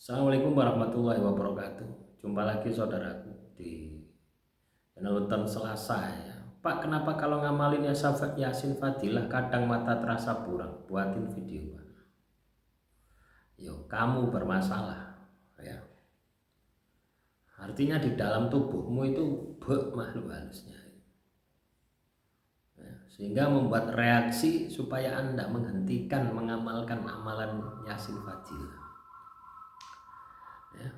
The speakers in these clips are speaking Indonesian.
Assalamualaikum warahmatullahi wabarakatuh. Jumpa lagi saudaraku di channel Hutan Selasa ya. Pak, kenapa kalau ngamalin Yasin Fadilah kadang mata terasa buram? Buatin video, Pak. Yo, kamu bermasalah ya. Artinya di dalam tubuhmu itu makhluk halusnya. Ya, sehingga membuat reaksi supaya Anda menghentikan mengamalkan amalan Yasin Fadilah. Ya.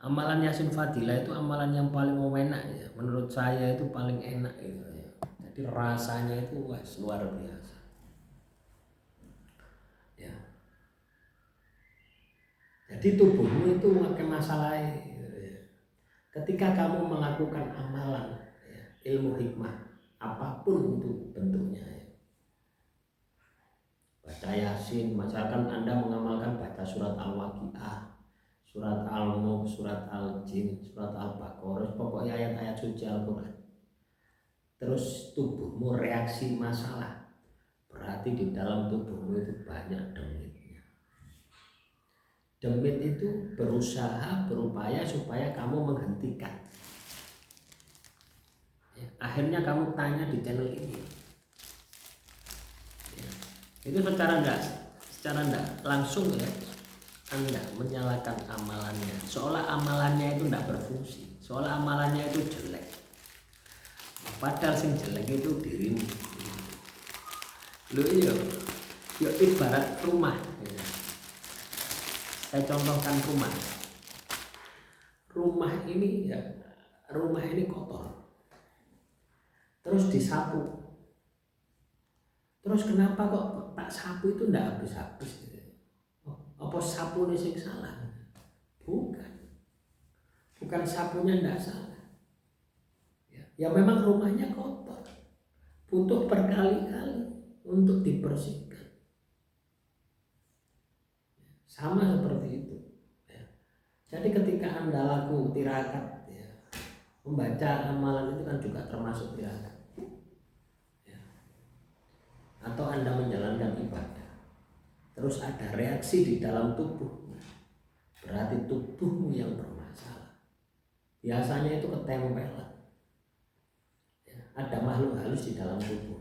Amalan Yasin Fadilah itu amalan yang paling enak ya. Menurut saya itu paling enak gitu ya. Jadi rasanya itu luar biasa. Ya. Jadi tubuhmu itu makin masalah gitu ya. Ketika kamu melakukan amalan ya, ilmu hikmah apapun itu bentuknya ya. Baca Yasin, misalkan Anda mengamalkan baca surat Al-Waqiah, surat Al-Mulk, surat Al-Jin, surat Al-Baqarah, pokoknya ayat-ayat suci Al-Quran. Terus tubuhmu reaksi masalah, berarti di dalam tubuhmu itu banyak demitnya. Demit itu berusaha, berupaya supaya kamu menghentikan ya, akhirnya kamu tanya di channel ini ya, itu secara enggak langsung ya, Anda menyalahkan amalannya, seolah amalannya itu enggak berfungsi, seolah amalannya itu jelek. Padahal sing jelek itu dirimu. Lu iya, yuk ibarat rumah. Ya. Saya contohkan rumah. Rumah ini ya, rumah ini kotor. Terus disapu. Terus kenapa kok tak sapu itu enggak habis-habis? Apa sapu ini sing salah? Bukan sapunya enggak salah. Ya memang rumahnya kotor, butuh berkali-kali untuk dibersihkan. Sama seperti itu ya. Jadi ketika Anda laku tirakat ya, membaca amalan itu kan juga termasuk tirakat ya. Atau Anda menjalankan ibadah, terus ada reaksi di dalam tubuh, berarti tubuhmu yang bermasalah. Biasanya itu ketempelan. Ada makhluk halus di dalam tubuh.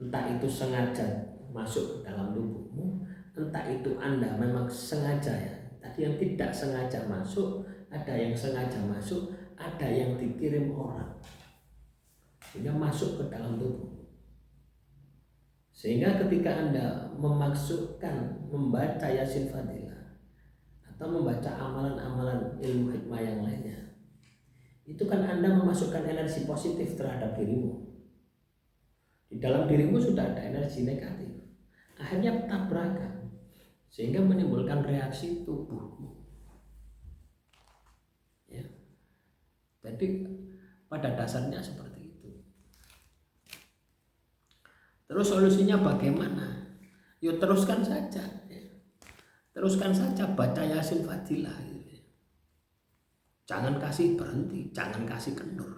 Entah itu sengaja masuk ke dalam tubuhmu, entah itu Anda memang sengaja ya. Tadi yang tidak sengaja masuk, ada yang sengaja masuk, ada yang dikirim orang sehingga masuk ke dalam tubuh. Sehingga ketika Anda memaksudkan membaca Yasin Fadilah atau membaca amalan-amalan ilmu hikmah yang lainnya, itu kan Anda memasukkan energi positif terhadap dirimu. Di dalam dirimu sudah ada energi negatif, akhirnya tabrakan sehingga menimbulkan reaksi tubuhmu ya. Jadi pada dasarnya seperti itu. Terus solusinya bagaimana? Yuk teruskan saja ya. Teruskan saja baca Yasin Fadilah ya. Jangan kasih berhenti, jangan kasih kendur.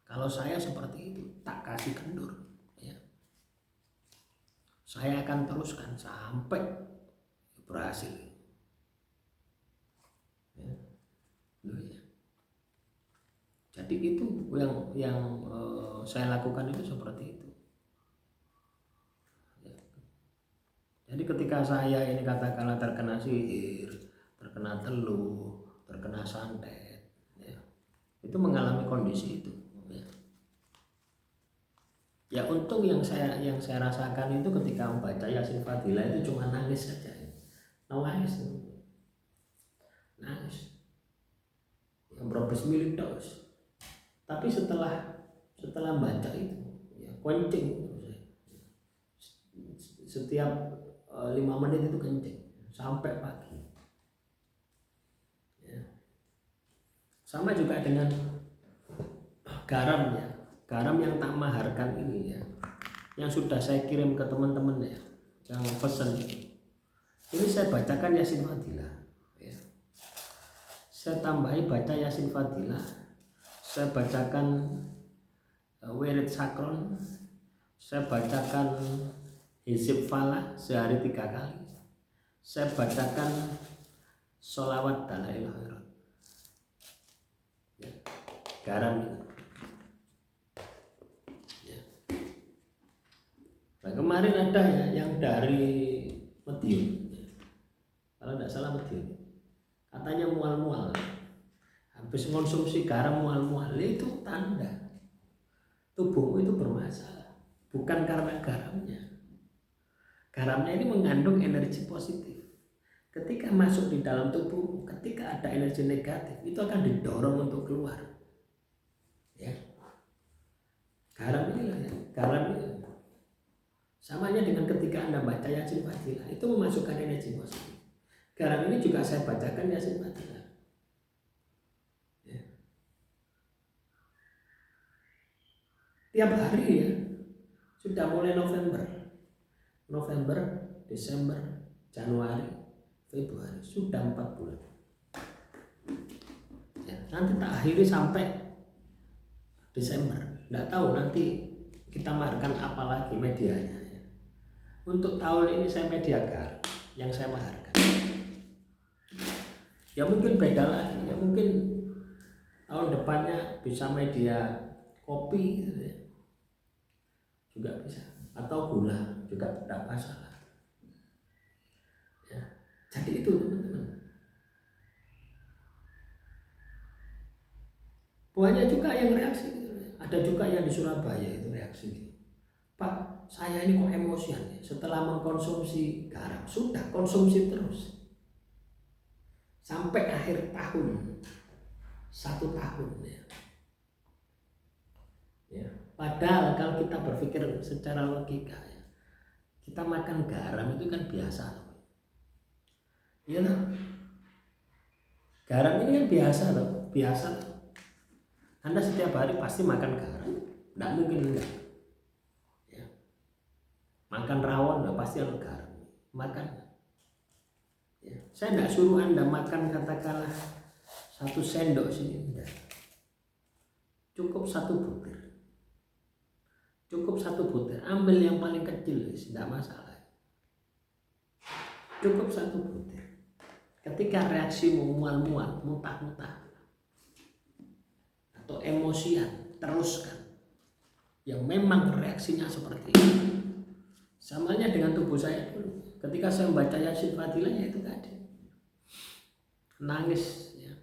Kalau saya seperti itu, tak kasih kendur ya. Saya akan teruskan sampai berhasil ya. Jadi itu yang saya lakukan itu seperti itu ya. Jadi ketika saya ini katakanlah terkena sihir, terkena teluh, terkena santet ya, itu mengalami kondisi itu ya. Ya untung yang saya rasakan itu ketika membaca Yasin Fadilah itu cuma nangis saja ya. Nangis yang berapa milik terus. Tapi setelah baca itu ya kencing setiap 5 menit itu kencing sampai pagi ya. Sama juga dengan garam ya, garam yang tak maharkan ini ya, yang sudah saya kirim ke teman-teman ya, yang pesan ini saya bacakan Yasin Fadilah ya. Saya tambahi baca Yasin Fadilah, saya bacakan wirid sakron, saya bacakan hizib falah sehari 3 kali, saya bacakan sholawat dalail khairat. Ya, garam itu. Ya. Nah, kemarin ada ya yang dari Madiun, ya. Kalau tidak salah Madiun, katanya mual-mual, habis konsumsi garam mual-mual, itu tanda tubuhmu itu bermasalah, bukan karena garamnya. Garamnya ini mengandung energi positif. Ketika masuk di dalam tubuh, ketika ada energi negatif, itu akan didorong untuk keluar. Ya, garam inilah ya, garam ini samanya dengan ketika Anda baca Yasin Fadilah, itu memasukkan energi positif. Garam ini juga saya bacakan Yasin Fadilah. Ya. Tiap hari ya, sudah mulai November, Desember, Januari, Februari, sudah 4 bulan. Ya, nanti tak akhiri sampai Desember. Nggak tahu nanti kita maharkan apa lagi medianya. Ya. Untuk tahun ini saya media garam yang saya maharkan. Ya mungkin beda lagi. Ya mungkin tahun depannya bisa media kopi gitu ya. Juga bisa. Atau gula juga tidak masalah. Ya. Jadi itu teman-teman. Banyak juga yang reaksi gitu. Ada juga yang di Surabaya itu reaksi gitu. Pak, saya ini kok emosian ya? Setelah mengkonsumsi garam, sudah konsumsi terus sampai akhir tahun, 1 tahun ya. Ya. Padahal kalau kita berpikir secara logika ya, kita makan garam itu kan biasa, iya loh. Garam ini kan biasa loh, biasa. Anda setiap hari pasti makan garam, tidak mungkin enggak. Ya. Makan rawon ya pasti ada garam, makan. Ya. Saya tidak suruh Anda makan katakanlah 1 sendok sini, enggak. Cukup 1 butir. Cukup 1 butir, ambil yang paling kecil, tidak masalah. Cukup 1 butir. Ketika reaksimu mual-mual, muntah-muntah, atau emosian, teruskan. Yang memang reaksinya seperti itu. Samanya dengan tubuh saya dulu. Ketika saya membaca Yasin Fadilah, ya itu tadi. Nangis. Ya.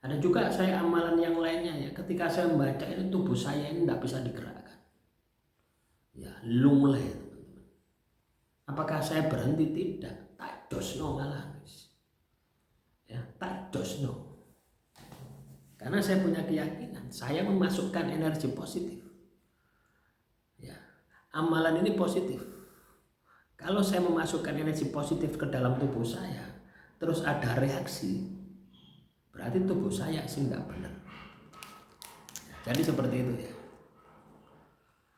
Ada juga saya amalan yang lainnya ya. Ketika saya membaca itu tubuh saya ini tidak bisa digerakkan. Ya, lumleh teman-teman. Apakah saya berhenti? Tidak. Tak dosno malah. Ya, tak dosno. Karena saya punya keyakinan, saya memasukkan energi positif. Ya, amalan ini positif. Kalau saya memasukkan energi positif ke dalam tubuh saya, terus ada reaksi, berarti tubuh saya sih nggak benar. Jadi seperti itu ya.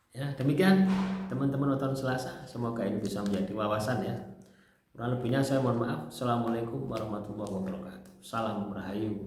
Ya, demikian teman-teman nonton Selasa, semoga ini bisa menjadi wawasan ya. Kurang lebihnya saya mohon maaf. Assalamualaikum warahmatullahi wabarakatuh. Salam rahayu.